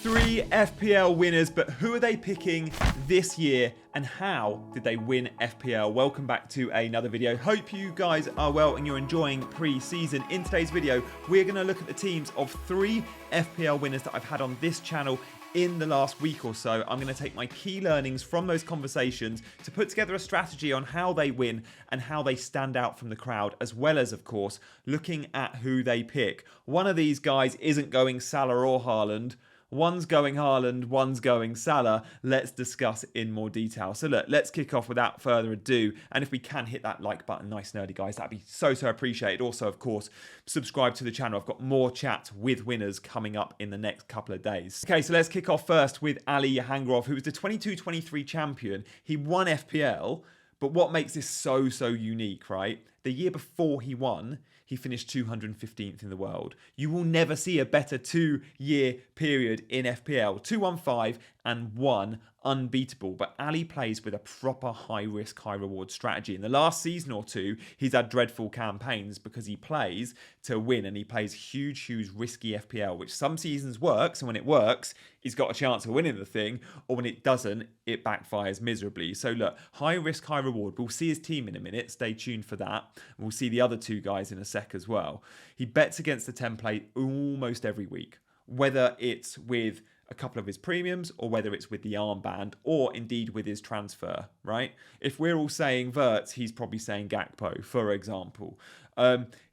Three FPL winners, but who are they picking this year and how did they win FPL? Welcome back to another video. Hope you guys are well and you're enjoying pre-season. In today's video, we're going to look at the teams of three FPL winners that I've had on this channel in the last week or so. I'm going to take my key learnings from those conversations to put together a strategy on how they win and how they stand out from the crowd, as well as, of course, looking at who they pick. One of these guys isn't going Salah or Haaland. One's going Haaland, one's going Salah. Let's discuss in more detail. So look, let's kick off without further ado. And if we can hit that like button, nice nerdy guys, that'd be so appreciated. Also, of course, subscribe to the channel. I've got more chats with winners coming up in the next couple of days. Okay, so let's kick off first with Ali Hangrov, who was the 22-23 champion. He won FPL, but what makes this so unique, right? The year before he won, he finished 215th in the world. You will never see a better 2-year period in FPL. 215 and 1 unbeatable. But Ali plays with a proper high risk, high reward strategy. In the last season or two, he's had dreadful campaigns because he plays to win and he plays huge risky FPL, which some seasons works. And when it works, he's got a chance of winning the thing. Or when it doesn't, it backfires miserably. So look, high risk, high reward. We'll see his team in a minute. Stay tuned for that. We'll see the other two guys in a sec as well. He bets against the template almost every week, whether it's with a couple of his premiums or whether it's with the armband or indeed with his transfer, right? If we're all saying Verts, he's probably saying Gakpo, for example.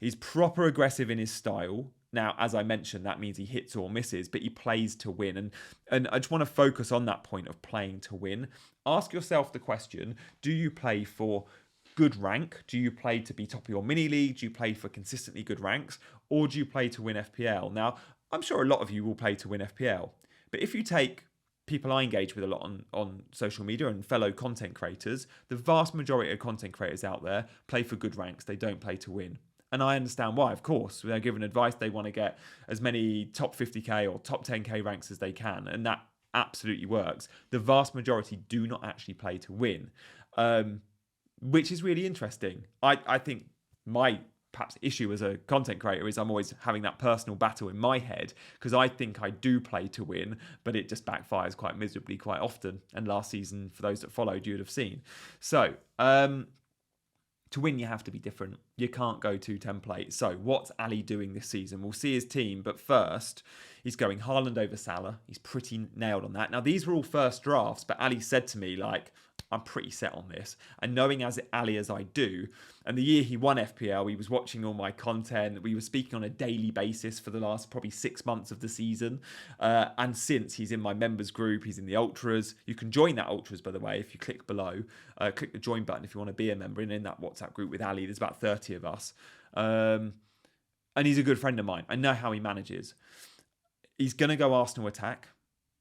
He's proper aggressive in his style. Now, as I mentioned, that means he hits or misses, but he plays to win. And I just want to focus on that point of playing to win. Ask yourself the question, do you play for good rank? Do you play to be top of your mini league? Do you play for consistently good ranks? Or do you play to win FPL? Now, I'm sure a lot of you will play to win FPL. But if you take people I engage with a lot on social media and fellow content creators, the vast majority of content creators out there play for good ranks. They don't play to win. And I understand why, of course. They're given advice. They want to get as many top 50k or top 10k ranks as they can. And that absolutely works. The vast majority do not actually play to win, which is really interesting. I think my perhaps issue as a content creator is I'm always having that personal battle in my head because I think I do play to win, but it just backfires quite miserably quite often. And last season, for those that followed, you would have seen. So, to win, you have to be different. You can't go to template. So what's Ali doing this season? We'll see his team, but first, he's going Haaland over Salah. He's pretty nailed on that. Now, these were all first drafts, but Ali said to me, like, I'm pretty set on this. And knowing as Ali as I do, and the year he won FPL, he was watching all my content. We were speaking on a daily basis for the last probably 6 months of the season. And since, he's in my members group, he's in the Ultras. You can join that Ultras, by the way, if you click below. Click the join button if you want to be a member. And in that WhatsApp group with Ali, there's about 30 of us. And he's a good friend of mine. I know how he manages. He's going to go Arsenal attack,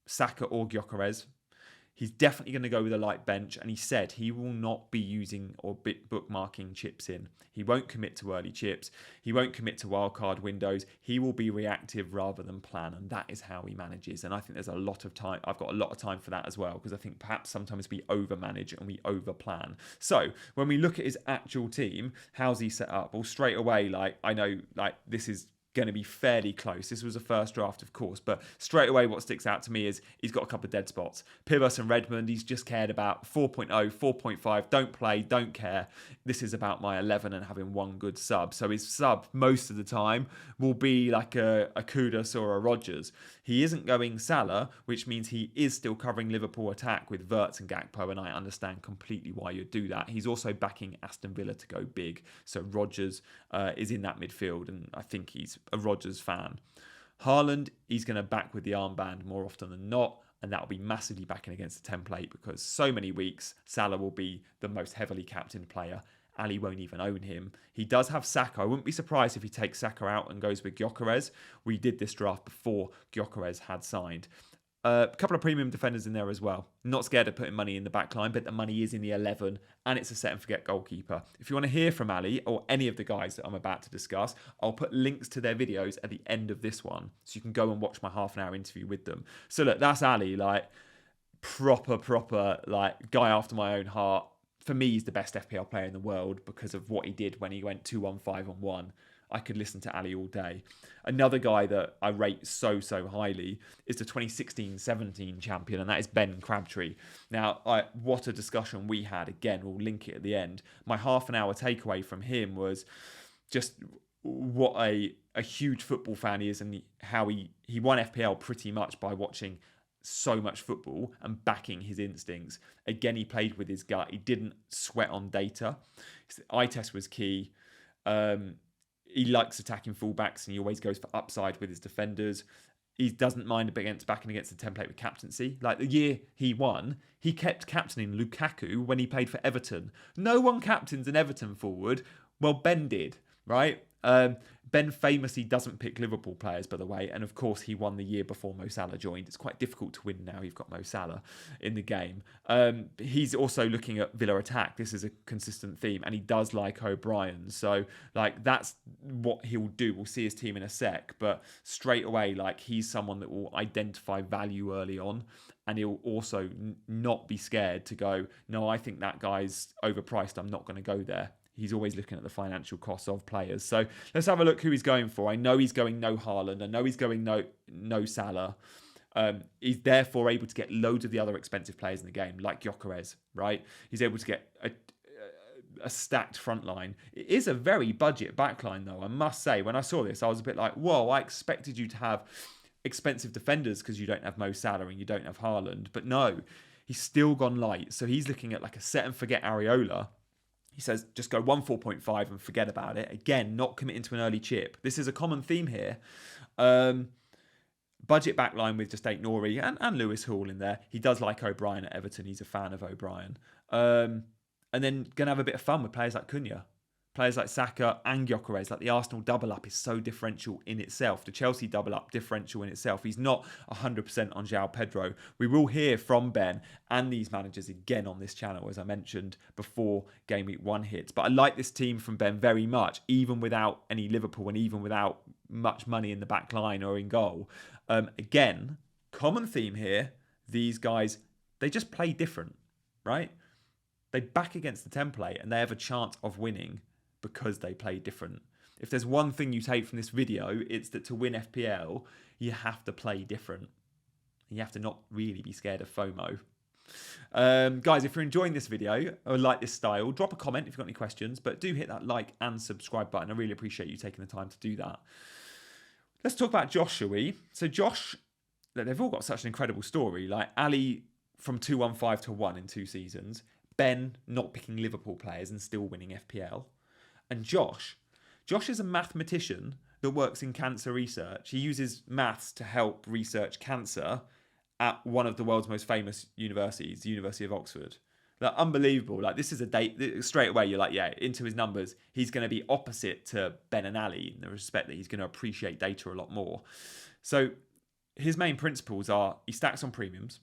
Saka or Gyökeres. He's definitely going to go with a light bench, and he said he will not be using or bookmarking chips in. He won't commit to early chips. He won't commit to wildcard windows. He will be reactive rather than plan, and that is how he manages. And I think there's a lot of time. I've got a lot of time for that as well, because I think perhaps sometimes we over-manage and we over-plan. So when we look at his actual team, how's he set up? Well, straight away, I know this is going to be fairly close. This was a first draft, of course, but straight away what sticks out to me is he's got a couple of dead spots. Pivot and Redmond, he's just cared about 4.0, 4.5, don't play, don't care. This is about my 11 and having one good sub. So his sub most of the time will be like a Kudus or a Rodgers. He isn't going Salah, which means he is still covering Liverpool attack with Verts and Gakpo, and I understand completely why you'd do that. He's also backing Aston Villa to go big. So Rodgers is in that midfield, and I think he's a Rodgers fan. Haaland, he's going to back with the armband more often than not, and that will be massively backing against the template because so many weeks Salah will be the most heavily captained player. Ali won't even own him. He does have Saka. I wouldn't be surprised if he takes Saka out and goes with Gyökeres. We did this draft before Gyökeres had signed. A couple of premium defenders in there as well. Not scared of putting money in the back line, but the money is in the 11, and it's a set and forget goalkeeper. If you want to hear from Ali or any of the guys that I'm about to discuss, I'll put links to their videos at the end of this one, so you can go and watch my half-an-hour interview with them. So look, that's Ali, proper, guy after my own heart. For me, he's the best FPL player in the world because of what he did when he went 2-1-5-1. I could listen to Ali all day. Another guy that I rate so highly is the 2016-17 champion, and that is Ben Crabtree. Now, what a discussion we had. Again, we'll link it at the end. My half an hour takeaway from him was just what a huge football fan he is, and how he won FPL pretty much by watching so much football and backing his instincts. Again, he played with his gut. He didn't sweat on data. His eye test was key. He likes attacking fullbacks, and he always goes for upside with his defenders. He doesn't mind backing against the template with captaincy. Like the year he won, he kept captaining Lukaku when he played for Everton. No one captains an Everton forward. Well, Ben did, right? Ben famously doesn't pick Liverpool players, by the way, and of course he won the year before Mo Salah joined. It's quite difficult to win now you've got Mo Salah in the game. He's also looking at Villa attack. This is a consistent theme, and he does like O'Brien. So, like, that's what he'll do. We'll see his team in a sec, but straight away, like, he's someone that will identify value early on, and he'll also not be scared to go, no, I think that guy's overpriced, I'm not going to go there. He's always looking at the financial costs of players. So let's have a look who he's going for. I know he's going no Haaland. I know he's going no Salah. He's therefore able to get loads of the other expensive players in the game, like Gyökeres, right? He's able to get a stacked front line. It is a very budget backline, though, I must say. When I saw this, I was a bit like, whoa, I expected you to have expensive defenders because you don't have Mo Salah and you don't have Haaland. But no, he's still gone light. So he's looking at like a set and forget Areola. He says, just go 1.4.5 and forget about it. Again, not committing to an early chip. This is a common theme here. Budget backline with just 8 Nori and Lewis Hall in there. He does like O'Brien at Everton. He's a fan of O'Brien. And then going to have a bit of fun with players like Cunha. Players like Saka and Gyökeres, like the Arsenal double-up is so differential in itself. The Chelsea double-up differential in itself. He's not 100% on João Pedro. We will hear from Ben and these managers again on this channel, as I mentioned before Game Week 1 hits. But I like this team from Ben very much, even without any Liverpool and even without much money in the back line or in goal. Again, common theme here. These guys, they just play different, right? They back against the template and they have a chance of winning because they play different. If there's one thing you take from this video, it's that to win FPL, you have to play different. You have to not really be scared of FOMO. Guys, if you're enjoying this video or like this style, drop a comment if you've got any questions, but do hit that like and subscribe button. I really appreciate you taking the time to do that. Let's talk about Josh, shall we? So Josh, they've all got such an incredible story. Like Ali from 215 to 1 in 2 seasons. Ben not picking Liverpool players and still winning FPL. And Josh is a mathematician that works in cancer research. He uses maths to help research cancer at one of the world's most famous universities, the University of Oxford. Like, unbelievable. Like, this is a date straight away. You're like, yeah, into his numbers. He's going to be opposite to Ben and Ali in the respect that he's going to appreciate data a lot more. So his main principles are he stacks on premiums,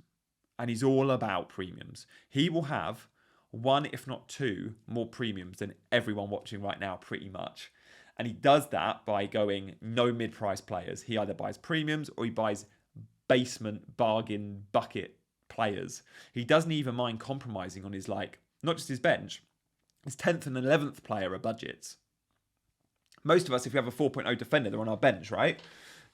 and he's all about premiums. He will have 1, if not 2, more premiums than everyone watching right now, pretty much. And he does that by going no mid-price players. He either buys premiums or he buys basement bargain bucket players. He doesn't even mind compromising on his, like, not just his bench, his 10th and 11th player are budgets. Most of us, if we have a 4.0 defender, they're on our bench, right?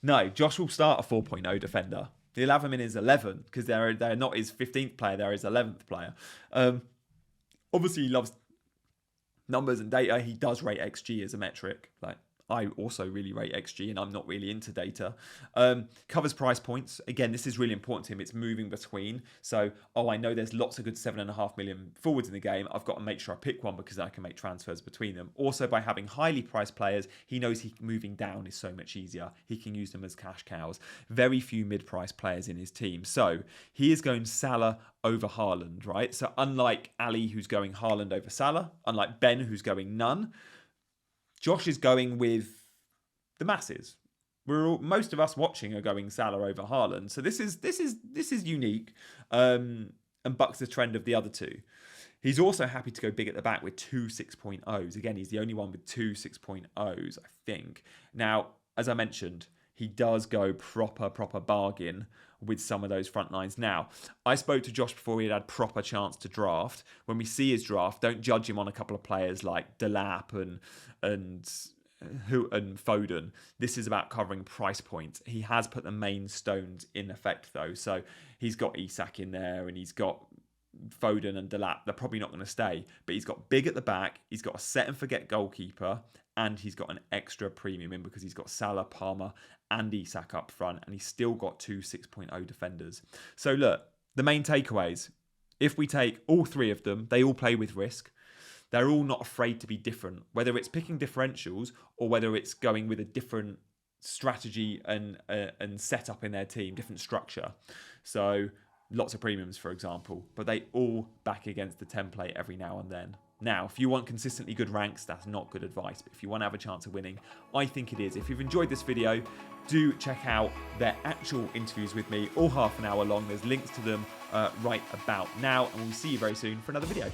No, Josh will start a 4.0 defender. He'll have him in his 11th because they're not his 15th player, they're his 11th player. Obviously, he loves numbers and data. He does rate XG as a metric. Like, I also really rate XG, and I'm not really into data. Covers price points. Again, this is really important to him. It's moving between. So, I know there's lots of good 7.5 million forwards in the game. I've got to make sure I pick one because I can make transfers between them. Also, by having highly priced players, he knows moving down is so much easier. He can use them as cash cows. Very few mid-price players in his team. So, he is going Salah over Haaland, right? So, unlike Ali, who's going Haaland over Salah, unlike Ben, who's going none, Josh is going with the masses. Most of us watching are going Salah over Haaland. So this is unique and bucks the trend of the other two. He's also happy to go big at the back with 2 6.0s. Again, he's the only one with 2 6.0s, I think. Now, as I mentioned, he does go proper bargain with some of those front lines. Now, I spoke to Josh before he had proper chance to draft. When we see his draft, don't judge him on a couple of players like Delap and and Foden, this is about covering price points. He has put the main stones in effect though. So he's got Isak in there and he's got Foden and Delap. They're probably not going to stay, but he's got big at the back. He's got a set and forget goalkeeper, and he's got an extra premium in because he's got Salah, Palmer, and Isak up front, and he's still got 2 6.0 defenders. So look, the main takeaways: if we take all three of them, they all play with risk. They're all not afraid to be different, whether it's picking differentials or whether it's going with a different strategy and setup in their team, different structure. So lots of premiums, for example, but they all back against the template every now and then. Now, if you want consistently good ranks, that's not good advice. But if you want to have a chance of winning, I think it is. If you've enjoyed this video, do check out their actual interviews with me, all half an hour long. There's links to them right about now, and we'll see you very soon for another video.